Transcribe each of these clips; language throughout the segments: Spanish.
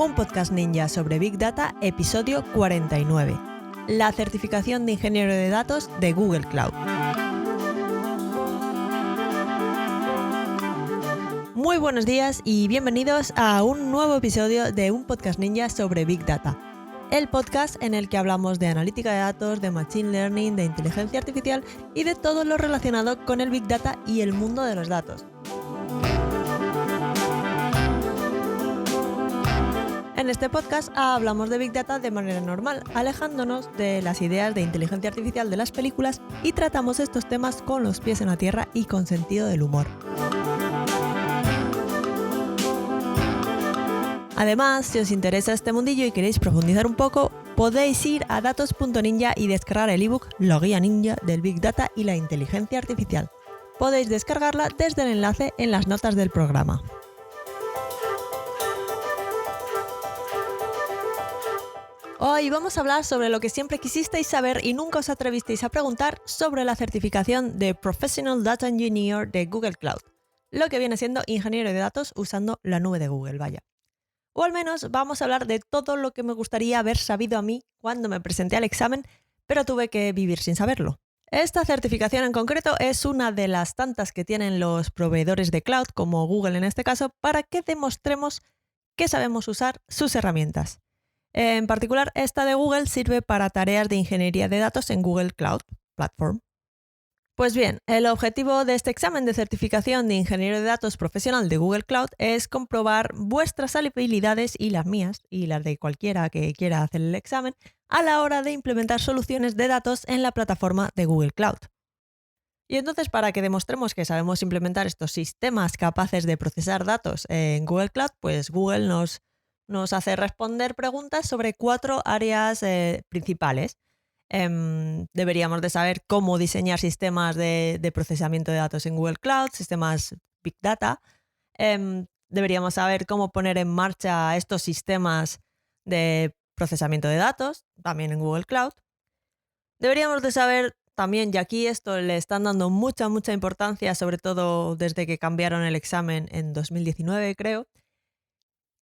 un podcast ninja sobre Big Data, episodio 49. La certificación de ingeniero de datos de Google Cloud. Muy buenos días y bienvenidos a un nuevo episodio de un podcast ninja sobre Big Data. El podcast en el que hablamos de analítica de datos, de machine learning, de inteligencia artificial y de todo lo relacionado con el Big Data y el mundo de los datos. En este podcast hablamos de Big Data de manera normal, alejándonos de las ideas de inteligencia artificial de las películas y tratamos estos temas con los pies en la tierra y con sentido del humor. Además, si os interesa este mundillo y queréis profundizar un poco, podéis ir a datos.ninja y descargar el ebook La Guía Ninja del Big Data y la Inteligencia Artificial. Podéis descargarla desde el enlace en las notas del programa. Hoy vamos a hablar sobre lo que siempre quisisteis saber y nunca os atrevisteis a preguntar sobre la certificación de Professional Data Engineer de Google Cloud, lo que viene siendo ingeniero de datos usando la nube de Google, vaya. O al menos vamos a hablar de todo lo que me gustaría haber sabido a mí cuando me presenté al examen, pero tuve que vivir sin saberlo. Esta certificación en concreto es una de las tantas que tienen los proveedores de cloud, como Google en este caso, para que demostremos que sabemos usar sus herramientas. En particular, esta de Google sirve para tareas de ingeniería de datos en Google Cloud Platform. Pues bien, el objetivo de este examen de certificación de ingeniero de datos profesional de Google Cloud es comprobar vuestras habilidades y las mías, y las de cualquiera que quiera hacer el examen, a la hora de implementar soluciones de datos en la plataforma de Google Cloud. Y entonces, para que demostremos que sabemos implementar estos sistemas capaces de procesar datos en Google Cloud, pues Google nos hace responder preguntas sobre 4 áreas principales. Deberíamos de saber cómo diseñar sistemas de procesamiento de datos en Google Cloud, sistemas Big Data. Deberíamos saber cómo poner en marcha estos sistemas de procesamiento de datos, también en Google Cloud. Deberíamos de saber también, y aquí esto le están dando mucha importancia, sobre todo desde que cambiaron el examen en 2019, creo,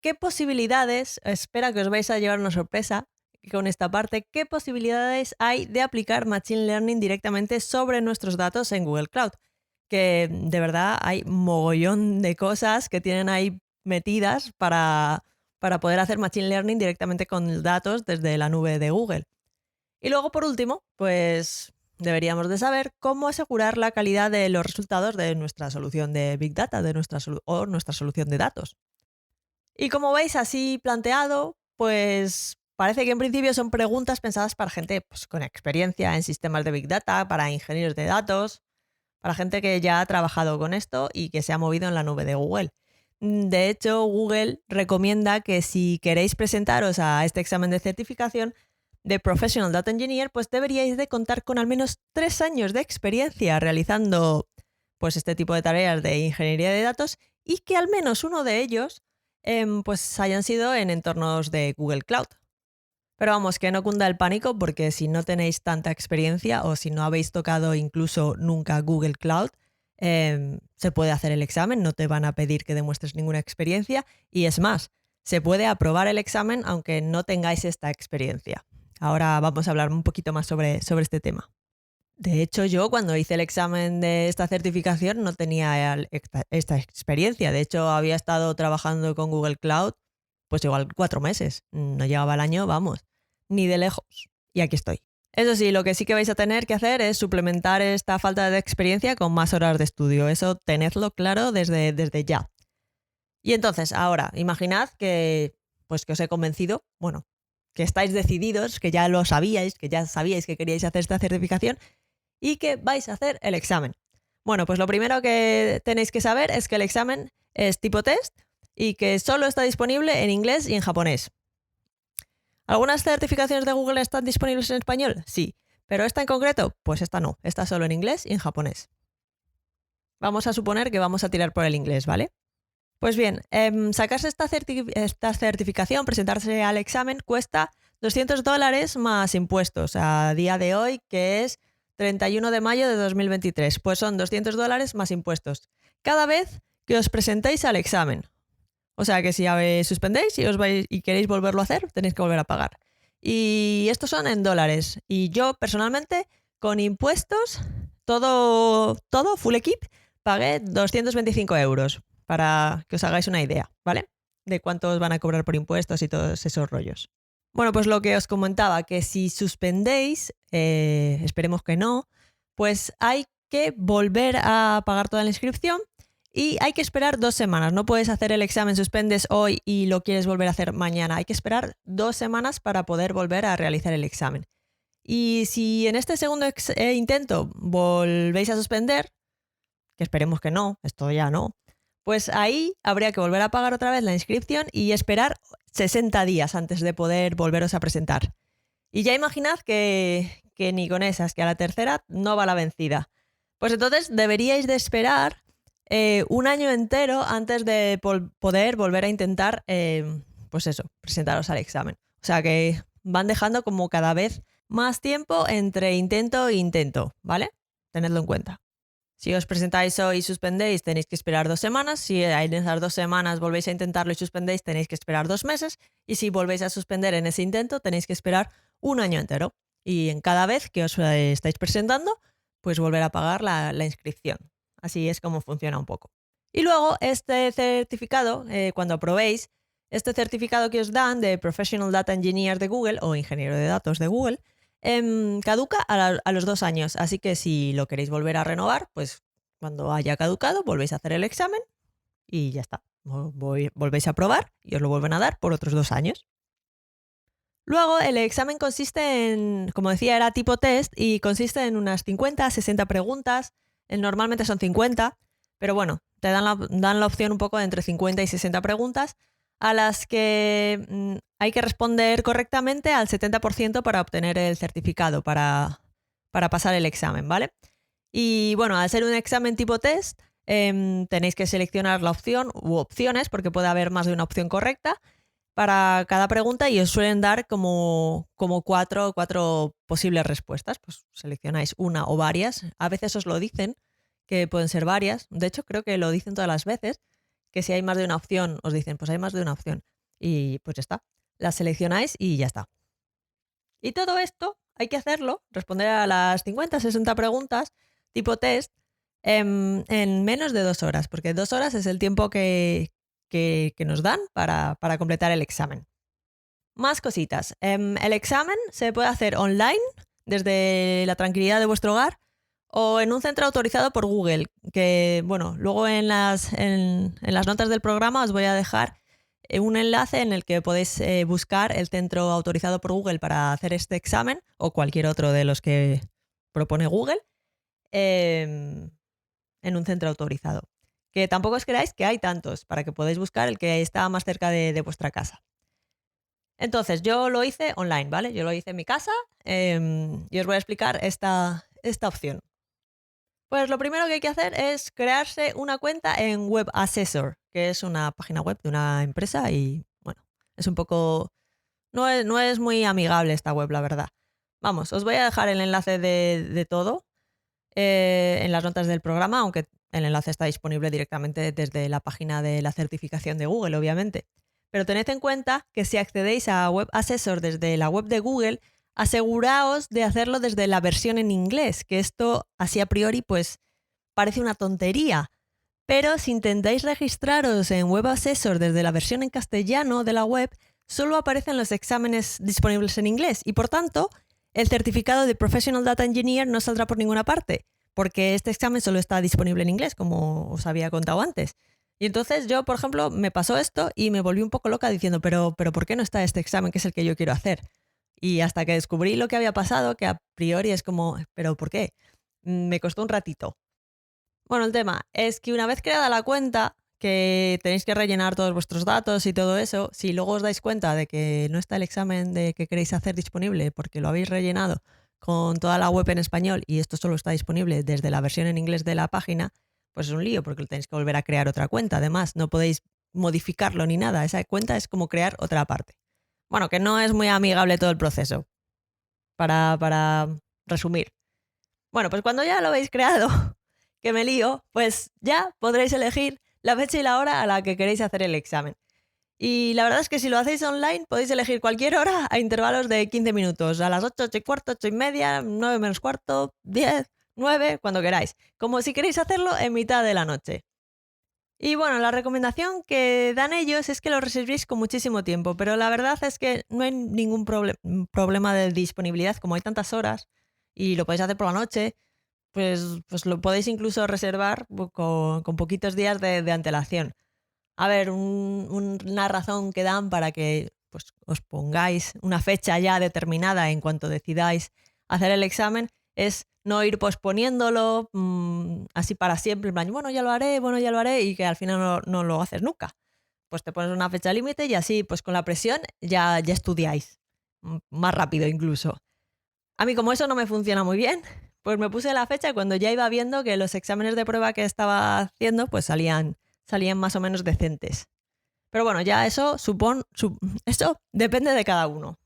¿qué posibilidades, espera que os vais a llevar una sorpresa con esta parte, qué posibilidades hay de aplicar Machine Learning directamente sobre nuestros datos en Google Cloud? Que de verdad hay mogollón de cosas que tienen ahí metidas para poder hacer Machine Learning directamente con datos desde la nube de Google. Y luego, por último, pues deberíamos de saber cómo asegurar la calidad de los resultados de nuestra solución de Big Data, de nuestra solución de datos. Y como veis así planteado, pues parece que en principio son preguntas pensadas para gente pues, con experiencia en sistemas de Big Data, para ingenieros de datos, para gente que ya ha trabajado con esto y que se ha movido en la nube de Google. De hecho, Google recomienda que si queréis presentaros a este examen de certificación de Professional Data Engineer, pues deberíais de contar con al menos 3 años de experiencia realizando pues, este tipo de tareas de ingeniería de datos y que al menos uno de ellos pues hayan sido en entornos de Google Cloud. Pero vamos, que no cunda el pánico porque si no tenéis tanta experiencia o si no habéis tocado incluso nunca Google Cloud, se puede hacer el examen, no te van a pedir que demuestres ninguna experiencia y es más, se puede aprobar el examen aunque no tengáis esta experiencia. Ahora vamos a hablar un poquito más sobre este tema. De hecho, yo cuando hice el examen de esta certificación no tenía esta experiencia. De hecho, había estado trabajando con Google Cloud pues igual 4 meses. No llegaba el año, vamos, ni de lejos. Y aquí estoy. Eso sí, lo que sí que vais a tener que hacer es suplementar esta falta de experiencia con más horas de estudio. Eso tenedlo claro desde ya. Y entonces, ahora, imaginad que os he convencido, bueno, que estáis decididos, que ya lo sabíais, que ya sabíais que queríais hacer esta certificación y que vais a hacer el examen. Bueno, pues lo primero que tenéis que saber es que el examen es tipo test y que solo está disponible en inglés y en japonés. ¿Algunas certificaciones de Google están disponibles en español? Sí, pero esta en concreto, pues esta no, está solo en inglés y en japonés. Vamos a suponer que vamos a tirar por el inglés, ¿vale? Pues bien, sacarse esta certificación, presentarse al examen, cuesta $200 más impuestos a día de hoy, que es 31 de mayo de 2023. Pues son $200 más impuestos cada vez que os presentéis al examen. O sea que si suspendéis y os vais y queréis volverlo a hacer, tenéis que volver a pagar. Y estos son en dólares. Y yo personalmente, con impuestos, todo full equip, pagué 225 euros, para que os hagáis una idea, ¿vale? De cuánto os van a cobrar por impuestos y todos esos rollos. Bueno, pues lo que os comentaba, que si suspendéis, esperemos que no, pues hay que volver a pagar toda la inscripción y hay que esperar 2 semanas. No puedes hacer el examen, suspendes hoy y lo quieres volver a hacer mañana. Hay que esperar 2 semanas para poder volver a realizar el examen. Y si en este segundo intento volvéis a suspender, que esperemos que no, esto ya no, pues ahí habría que volver a pagar otra vez la inscripción y esperar 60 días antes de poder volveros a presentar. Y ya imaginad que ni con esas, que a la tercera no va la vencida. Pues entonces deberíais de esperar 1 año entero antes de poder volver a intentar, pues eso, presentaros al examen. O sea que van dejando como cada vez más tiempo entre intento e intento, ¿vale? Tenedlo en cuenta. Si os presentáis hoy y suspendéis, tenéis que esperar 2 semanas. Si en esas 2 semanas volvéis a intentarlo y suspendéis, tenéis que esperar 2 meses. Y si volvéis a suspender en ese intento, tenéis que esperar 1 año entero. Y en cada vez que os estáis presentando, pues volver a pagar la inscripción. Así es como funciona un poco. Y luego este certificado, cuando aprobéis, este certificado que os dan de Professional Data Engineer de Google o ingeniero de datos de Google, caduca a los 2 años. Así que si lo queréis volver a renovar, pues cuando haya caducado volvéis a hacer el examen y ya está. Volvéis a probar y os lo vuelven a dar por otros 2 años. Luego el examen consiste en, como decía, era tipo test y consiste en unas 50, 60 preguntas. Normalmente son 50, pero bueno, te dan la opción un poco de entre 50 y 60 preguntas a las que hay que responder correctamente al 70% para obtener el certificado, para pasar el examen, ¿vale? Y bueno, al ser un examen tipo test, tenéis que seleccionar la opción u opciones, porque puede haber más de una opción correcta para cada pregunta y os suelen dar como 4 posibles respuestas. Pues seleccionáis una o varias. A veces os lo dicen, que pueden ser varias. De hecho, creo que lo dicen todas las veces, que si hay más de una opción, os dicen, pues hay más de una opción. Y pues ya está. Las seleccionáis y ya está. Y todo esto hay que hacerlo, responder a las 50, 60 preguntas tipo test en menos de 2 horas, porque 2 horas es el tiempo que nos dan para completar el examen. Más cositas. El examen se puede hacer online desde la tranquilidad de vuestro hogar o en un centro autorizado por Google, que bueno, luego en las notas del programa os voy a dejar un enlace en el que podéis buscar el centro autorizado por Google para hacer este examen o cualquier otro de los que propone Google en un centro autorizado. Que tampoco os creáis que hay tantos, para que podáis buscar el que está más cerca de vuestra casa. Entonces, yo lo hice online, ¿vale? Yo lo hice en mi casa y os voy a explicar esta opción. Pues lo primero que hay que hacer es crearse una cuenta en Web Assessor, que es una página web de una empresa y, bueno, es un poco... No es muy amigable esta web, la verdad. Vamos, os voy a dejar el enlace de todo en las notas del programa, aunque el enlace está disponible directamente desde la página de la certificación de Google, obviamente. Pero tened en cuenta que si accedéis a Web Assessor desde la web de Google, aseguraos de hacerlo desde la versión en inglés, que esto así a priori pues parece una tontería. Pero si intentáis registraros en Web Assessor desde la versión en castellano de la web, solo aparecen los exámenes disponibles en inglés y por tanto el certificado de Professional Data Engineer no saldrá por ninguna parte, porque este examen solo está disponible en inglés, como os había contado antes. Y entonces yo, por ejemplo, me pasó esto y me volví un poco loca diciendo, pero ¿por qué no está este examen que es el que yo quiero hacer? Y hasta que descubrí lo que había pasado, que a priori es como, ¿pero por qué? Me costó un ratito. Bueno, el tema es que una vez creada la cuenta, que tenéis que rellenar todos vuestros datos y todo eso, si luego os dais cuenta de que no está el examen de que queréis hacer disponible porque lo habéis rellenado con toda la web en español y esto solo está disponible desde la versión en inglés de la página, pues es un lío porque tenéis que volver a crear otra cuenta. Además, no podéis modificarlo ni nada. Esa cuenta es como crear otra parte. Bueno, que no es muy amigable todo el proceso. Para resumir. Bueno, pues cuando ya lo habéis creado, que me lío, pues ya podréis elegir la fecha y la hora a la que queréis hacer el examen. Y la verdad es que si lo hacéis online podéis elegir cualquier hora a intervalos de 15 minutos, a las 8, 8 y cuarto, 8 y media, 9 menos cuarto, 10, 9, cuando queráis. Como si queréis hacerlo en mitad de la noche. Y bueno, la recomendación que dan ellos es que lo reservéis con muchísimo tiempo, pero la verdad es que no hay ningún problema de disponibilidad, como hay tantas horas y lo podéis hacer por la noche, pues lo podéis incluso reservar con poquitos días de antelación. A ver, una razón que dan para que pues, os pongáis una fecha ya determinada en cuanto decidáis hacer el examen es no ir posponiéndolo así para siempre, en plan, bueno, ya lo haré, y que al final no lo haces nunca. Pues te pones una fecha límite y así, pues con la presión ya estudiáis, más rápido incluso. A mí como eso no me funciona muy bien, pues me puse la fecha cuando ya iba viendo que los exámenes de prueba que estaba haciendo pues salían más o menos decentes. Pero bueno, ya eso depende de cada uno.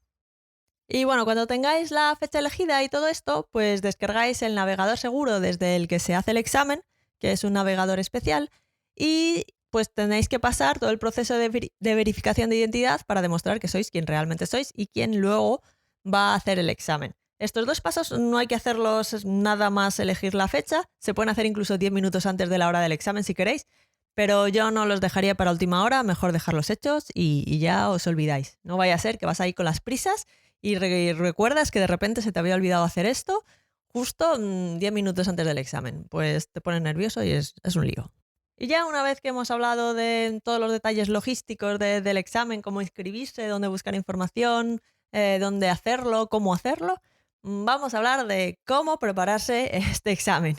Y bueno, cuando tengáis la fecha elegida y todo esto, pues descargáis el navegador seguro desde el que se hace el examen, que es un navegador especial, y pues tenéis que pasar todo el proceso de verificación de identidad para demostrar que sois quien realmente sois y quien luego va a hacer el examen. Estos dos pasos no hay que hacerlos nada más elegir la fecha, se pueden hacer incluso 10 minutos antes de la hora del examen si queréis, pero yo no los dejaría para última hora, mejor dejarlos hechos y ya os olvidáis. No vaya a ser que vas ahí con las prisas y recuerdas que de repente se te había olvidado hacer esto justo 10 minutos antes del examen. Pues te pones nervioso y es un lío. Y ya una vez que hemos hablado de todos los detalles logísticos del examen, cómo inscribirse, dónde buscar información, dónde hacerlo, cómo hacerlo, vamos a hablar de cómo prepararse este examen.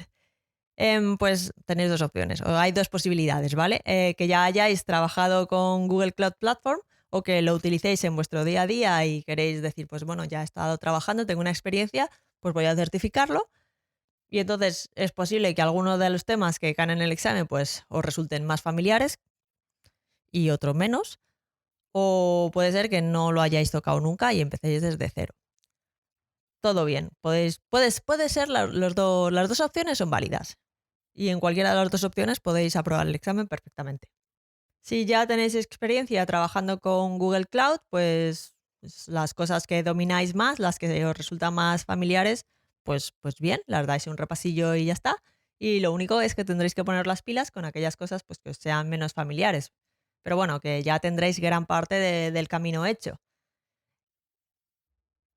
Pues tenéis dos opciones, o hay dos posibilidades, ¿vale? Que ya hayáis trabajado con Google Cloud Platform o que lo utilicéis en vuestro día a día y queréis decir, pues bueno, ya he estado trabajando, tengo una experiencia, pues voy a certificarlo. Y entonces es posible que algunos de los temas que caen en el examen pues os resulten más familiares y otros menos. O puede ser que no lo hayáis tocado nunca y empecéis desde cero. Todo bien, puede ser, las dos opciones son válidas. Y en cualquiera de las dos opciones podéis aprobar el examen perfectamente. Si ya tenéis experiencia trabajando con Google Cloud, pues las cosas que domináis más, las que os resultan más familiares, pues bien, las dais un repasillo y ya está. Y lo único es que tendréis que poner las pilas con aquellas cosas pues, que os sean menos familiares. Pero bueno, que ya tendréis gran parte del camino hecho.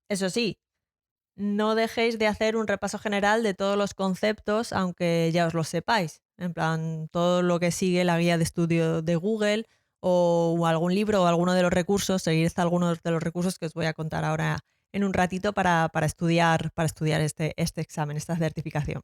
Eso sí, no dejéis de hacer un repaso general de todos los conceptos, aunque ya os lo sepáis. En plan, todo lo que sigue la guía de estudio de Google o algún libro o alguno de los recursos, seguid algunos de los recursos que os voy a contar ahora en un ratito para estudiar este examen, esta certificación.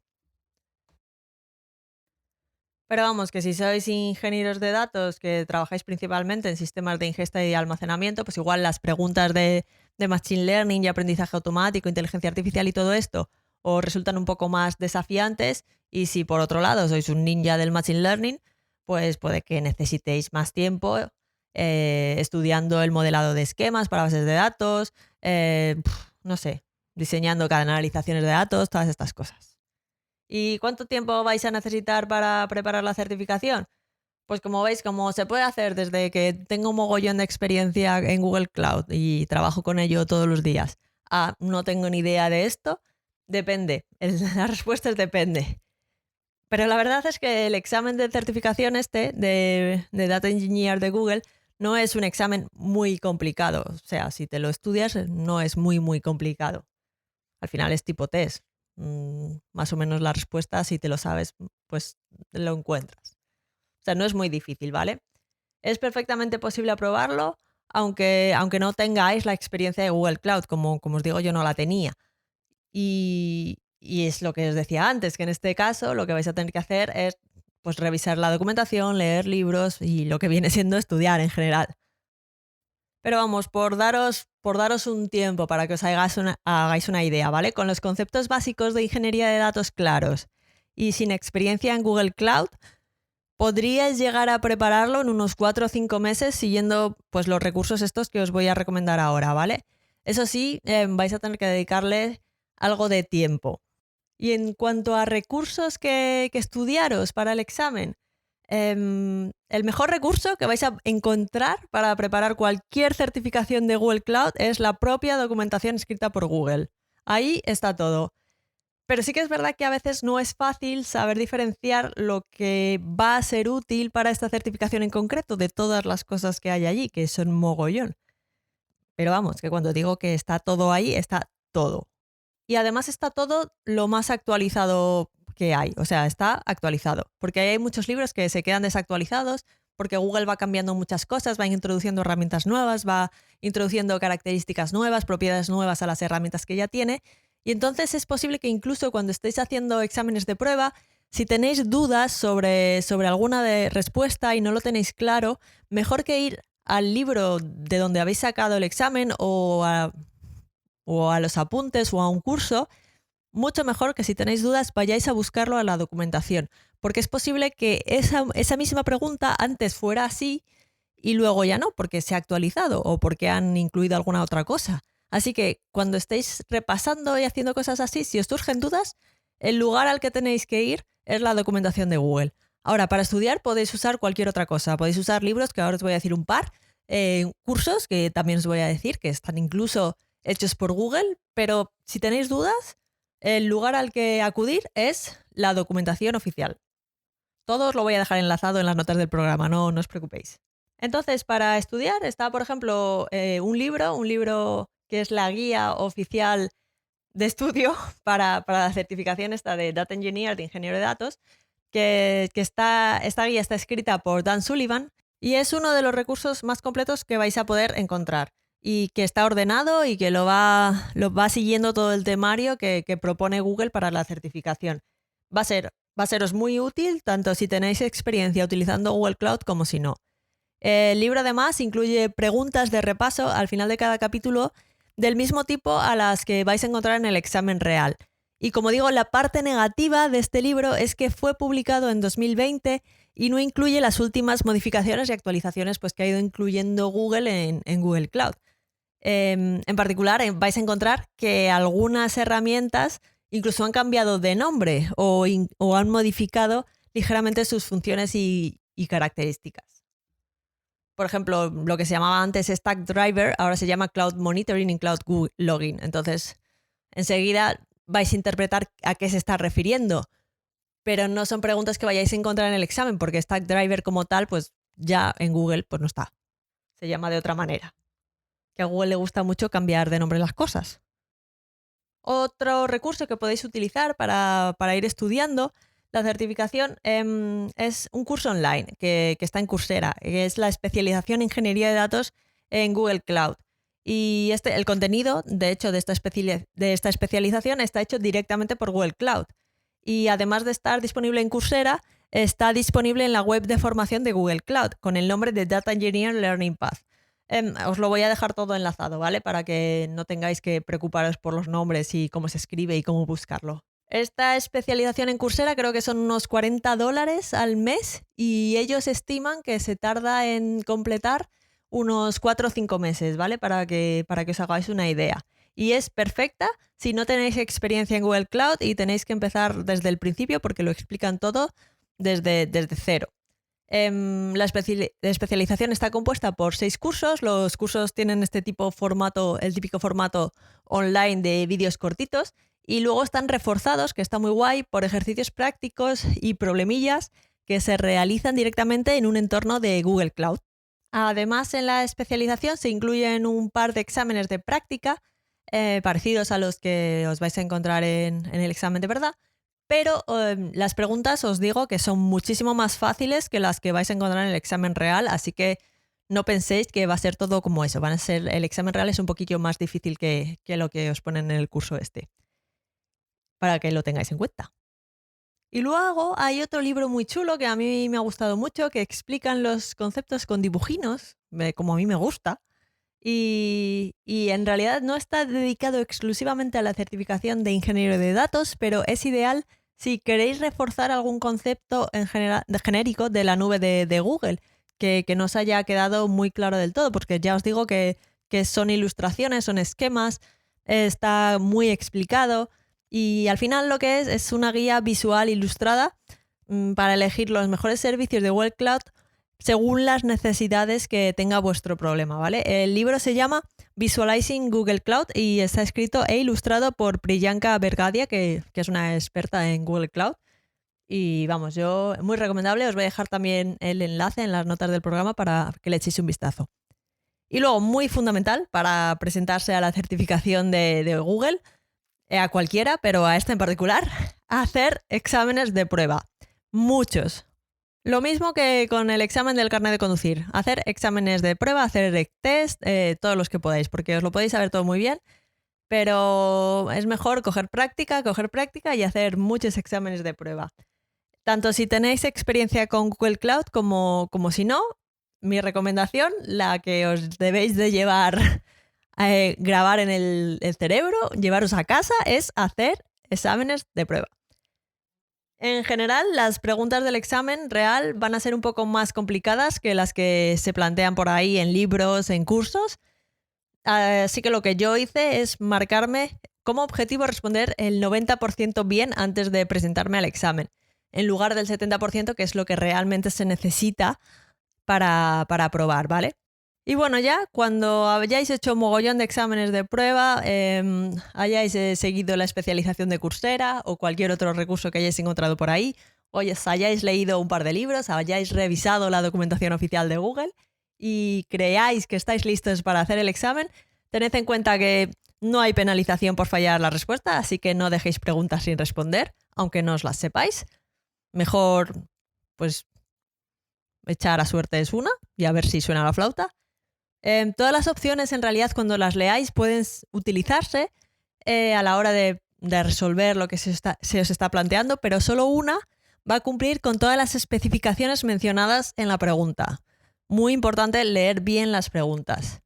Pero vamos, que si sois ingenieros de datos que trabajáis principalmente en sistemas de ingesta y almacenamiento, pues igual las preguntas de Machine Learning y aprendizaje automático, inteligencia artificial y todo esto os resultan un poco más desafiantes. Y si por otro lado sois un ninja del Machine Learning, pues puede que necesitéis más tiempo estudiando el modelado de esquemas para bases de datos, no sé, diseñando canalizaciones de datos, todas estas cosas. ¿Y cuánto tiempo vais a necesitar para preparar la certificación? Pues como veis, como se puede hacer desde que tengo un mogollón de experiencia en Google Cloud y trabajo con ello todos los días, a no tengo ni idea de esto, depende. La respuesta es depende. Pero la verdad es que el examen de certificación de Data Engineer de Google no es un examen muy complicado. O sea, si te lo estudias no es muy complicado. Al final es tipo test. Más o menos la respuesta, si te lo sabes, pues lo encuentras. O sea, no es muy difícil, ¿vale? Es perfectamente posible aprobarlo, aunque no tengáis la experiencia de Google Cloud. Como os digo, yo no la tenía. Y es lo que os decía antes, que en este caso lo que vais a tener que hacer es pues, revisar la documentación, leer libros y lo que viene siendo estudiar en general. Pero vamos, por daros un tiempo para que os hagáis una idea, ¿vale? Con los conceptos básicos de ingeniería de datos claros y sin experiencia en Google Cloud, podríais llegar a prepararlo en unos 4 o 5 meses siguiendo pues, los recursos estos que os voy a recomendar ahora, ¿vale? Eso sí, vais a tener que dedicarle algo de tiempo. Y en cuanto a recursos que estudiaros para el examen, El mejor recurso que vais a encontrar para preparar cualquier certificación de Google Cloud es la propia documentación escrita por Google. Ahí está todo. Pero sí que es verdad que a veces no es fácil saber diferenciar lo que va a ser útil para esta certificación en concreto de todas las cosas que hay allí, que son mogollón. Pero vamos, que cuando digo que está todo ahí, está todo. Y además está todo lo más actualizado que hay, o sea, está actualizado, porque hay muchos libros que se quedan desactualizados porque Google va cambiando muchas cosas, va introduciendo herramientas nuevas, va introduciendo características nuevas, propiedades nuevas a las herramientas que ya tiene, y entonces es posible que incluso cuando estéis haciendo exámenes de prueba, si tenéis dudas sobre alguna respuesta y no lo tenéis claro, mejor que ir al libro de donde habéis sacado el examen o a los apuntes o a un curso, mucho mejor que si tenéis dudas vayáis a buscarlo a la documentación, porque es posible que esa misma pregunta antes fuera así y luego ya no, porque se ha actualizado o porque han incluido alguna otra cosa. Así que cuando estéis repasando y haciendo cosas así, si os surgen dudas, el lugar al que tenéis que ir es la documentación de Google. Ahora, para estudiar podéis usar cualquier otra cosa. Podéis usar libros, que ahora os voy a decir un par, cursos, que también os voy a decir, que están incluso hechos por Google, pero si tenéis dudas, el lugar al que acudir es la documentación oficial. Todo os lo voy a dejar enlazado en las notas del programa, no os preocupéis. Entonces, para estudiar está, por ejemplo, un libro que es la guía oficial de estudio para la certificación esta de Data Engineer, de ingeniero de datos, esta guía está escrita por Dan Sullivan y es uno de los recursos más completos que vais a poder encontrar y que está ordenado y que lo va siguiendo todo el temario que propone Google para la certificación. Va a seros muy útil tanto si tenéis experiencia utilizando Google Cloud como si no. El libro además incluye preguntas de repaso al final de cada capítulo del mismo tipo a las que vais a encontrar en el examen real. Y como digo, la parte negativa de este libro es que fue publicado en 2020 y no incluye las últimas modificaciones y actualizaciones pues, que ha ido incluyendo Google en Google Cloud. En particular, vais a encontrar que algunas herramientas incluso han cambiado de nombre o han modificado ligeramente sus funciones y características. Por ejemplo, lo que se llamaba antes Stackdriver ahora se llama Cloud Monitoring y Cloud Logging. Entonces, enseguida vais a interpretar a qué se está refiriendo, pero no son preguntas que vayáis a encontrar en el examen, porque Stackdriver como tal, pues ya en Google pues no está. Se llama de otra manera. Que a Google le gusta mucho cambiar de nombre las cosas. Otro recurso que podéis utilizar para ir estudiando la certificación es un curso online que está en Coursera, que es la especialización en ingeniería de datos en Google Cloud. Y el contenido, de hecho, de esta especialización está hecho directamente por Google Cloud. Y además de estar disponible en Coursera, está disponible en la web de formación de Google Cloud con el nombre de Data Engineer Learning Path. Os lo voy a dejar todo enlazado, ¿vale? Para que no tengáis que preocuparos por los nombres y cómo se escribe y cómo buscarlo. Esta especialización en Coursera creo que son unos $40 al mes y ellos estiman que se tarda en completar unos 4 o 5 meses, ¿vale? Para que os hagáis una idea. Y es perfecta si no tenéis experiencia en Google Cloud y tenéis que empezar desde el principio porque lo explican todo desde cero. La especialización está compuesta por 6 cursos. Los cursos tienen el típico formato online de vídeos cortitos y luego están reforzados, que está muy guay, por ejercicios prácticos y problemillas que se realizan directamente en un entorno de Google Cloud. Además, en la especialización se incluyen un par de exámenes de práctica parecidos a los que os vais a encontrar en el examen de verdad, pero las preguntas os digo que son muchísimo más fáciles que las que vais a encontrar en el examen real, así que no penséis que va a ser todo como eso. El examen real es un poquillo más difícil que lo que os ponen en el curso para que lo tengáis en cuenta. Y luego hay otro libro muy chulo que a mí me ha gustado mucho, que explican los conceptos con dibujinos, como a mí me gusta. Y en realidad no está dedicado exclusivamente a la certificación de ingeniero de datos, pero es ideal si queréis reforzar algún concepto genérico de la nube de Google, que no os haya quedado muy claro del todo, porque ya os digo que son ilustraciones, son esquemas, está muy explicado y al final lo que es una guía visual ilustrada para elegir los mejores servicios de Google Cloud según las necesidades que tenga vuestro problema, ¿vale? El libro se llama Visualizing Google Cloud y está escrito e ilustrado por Priyanka Vergadia, que es una experta en Google Cloud. Y vamos, muy recomendable. Os voy a dejar también el enlace en las notas del programa para que le echéis un vistazo. Y luego, muy fundamental para presentarse a la certificación de Google, a cualquiera, pero a esta en particular, hacer exámenes de prueba. Muchos. Lo mismo que con el examen del carnet de conducir. Hacer exámenes de prueba, hacer test, todos los que podáis, porque os lo podéis saber todo muy bien, pero es mejor coger práctica y hacer muchos exámenes de prueba. Tanto si tenéis experiencia con Google Cloud como si no, mi recomendación, la que os debéis de llevar, grabar en el cerebro, llevaros a casa, es hacer exámenes de prueba. En general, las preguntas del examen real van a ser un poco más complicadas que las que se plantean por ahí en libros, en cursos. Así que lo que yo hice es marcarme como objetivo responder el 90% bien antes de presentarme al examen, en lugar del 70%, que es lo que realmente se necesita para aprobar, ¿vale? Y bueno, ya cuando hayáis hecho un mogollón de exámenes de prueba, hayáis seguido la especialización de Coursera o cualquier otro recurso que hayáis encontrado por ahí, o hayáis leído un par de libros, hayáis revisado la documentación oficial de Google y creáis que estáis listos para hacer el examen, tened en cuenta que no hay penalización por fallar la respuesta, así que no dejéis preguntas sin responder, aunque no os las sepáis. Mejor, pues, echar a suerte es una y a ver si suena la flauta. Todas las opciones, en realidad, cuando las leáis, pueden utilizarse a la hora de resolver lo que se os está planteando, pero solo una va a cumplir con todas las especificaciones mencionadas en la pregunta. Muy importante leer bien las preguntas.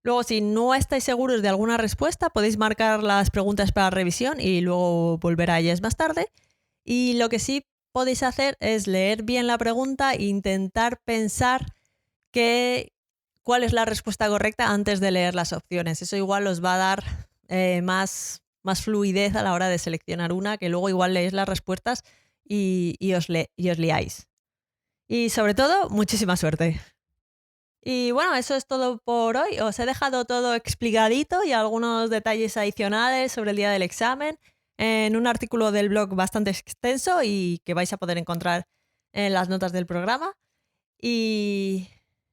Luego, si no estáis seguros de alguna respuesta, podéis marcar las preguntas para revisión y luego volver a ellas más tarde. Y lo que sí podéis hacer es leer bien la pregunta e intentar pensar cuál es la respuesta correcta antes de leer las opciones. Eso igual os va a dar más fluidez a la hora de seleccionar una, que luego igual leéis las respuestas y os liáis. Y sobre todo, muchísima suerte. Y bueno, eso es todo por hoy. Os he dejado todo explicadito y algunos detalles adicionales sobre el día del examen en un artículo del blog bastante extenso y que vais a poder encontrar en las notas del programa. Y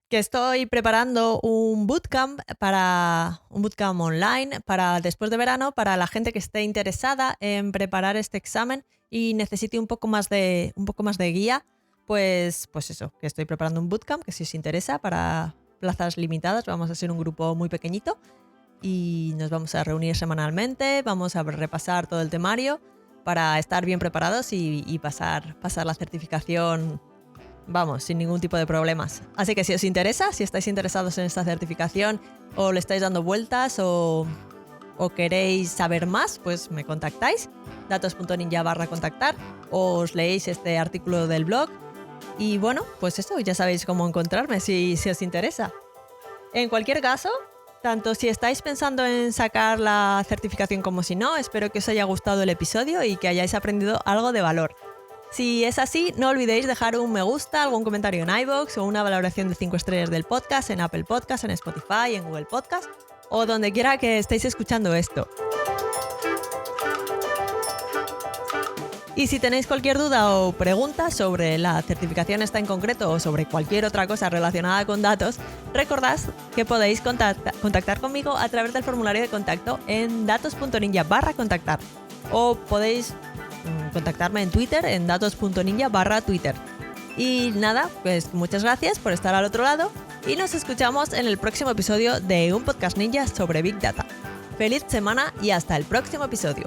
que estoy preparando un bootcamp online para después de verano para la gente que esté interesada en preparar este examen y necesite un poco más de guía. Pues eso, que estoy preparando un bootcamp que si os interesa para plazas limitadas, vamos a ser un grupo muy pequeñito y nos vamos a reunir semanalmente, vamos a repasar todo el temario para estar bien preparados y pasar la certificación, vamos, sin ningún tipo de problemas. Así que si os interesa, si estáis interesados en esta certificación o le estáis dando vueltas o queréis saber más, pues me contactáis, datos.ninja/contactar, o os leéis este artículo del blog. Y bueno, pues eso, ya sabéis cómo encontrarme si os interesa. En cualquier caso, tanto si estáis pensando en sacar la certificación como si no, espero que os haya gustado el episodio y que hayáis aprendido algo de valor. Si es así, no olvidéis dejar un me gusta, algún comentario en iVoox o una valoración de 5 estrellas del podcast en Apple Podcast, en Spotify, en Google Podcast o donde quiera que estéis escuchando esto. Y si tenéis cualquier duda o pregunta sobre la certificación esta en concreto o sobre cualquier otra cosa relacionada con datos, recordad que podéis contactar conmigo a través del formulario de contacto en datos.ninja/contactar o podéis contactarme en Twitter en datos.ninja/Twitter. Y nada, pues muchas gracias por estar al otro lado y nos escuchamos en el próximo episodio de un podcast ninja sobre Big Data. ¡Feliz semana y hasta el próximo episodio!